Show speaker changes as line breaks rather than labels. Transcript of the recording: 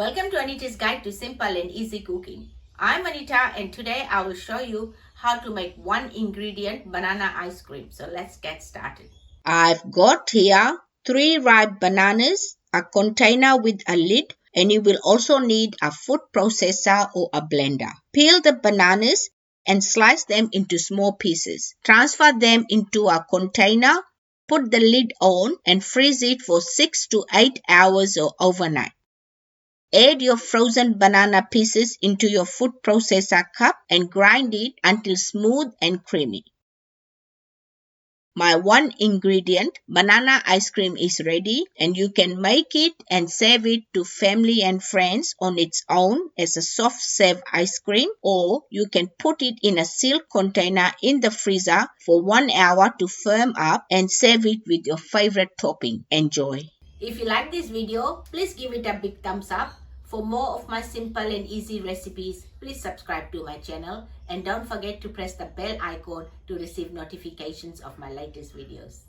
Welcome to Anita's Guide to Simple and Easy Cooking. I'm Anita and today I will show you how to make one ingredient banana ice cream. So let's get started.
I've got here 3 ripe bananas, a container with a lid, and you will also need a food processor or a blender. Peel the bananas and slice them into small pieces. Transfer them into a container, put the lid on and freeze it for 6 to 8 hours or overnight. Add your frozen banana pieces into your food processor cup and grind it until smooth and creamy. My one ingredient banana ice cream is ready, and you can make it and serve it to family and friends on its own as a soft serve ice cream, or you can put it in a sealed container in the freezer for 1 hour to firm up and serve it with your favorite topping. Enjoy!
If you like this video, please give it a big thumbs up. For more of my simple and easy recipes, please subscribe to my channel and don't forget to press the bell icon to receive notifications of my latest videos.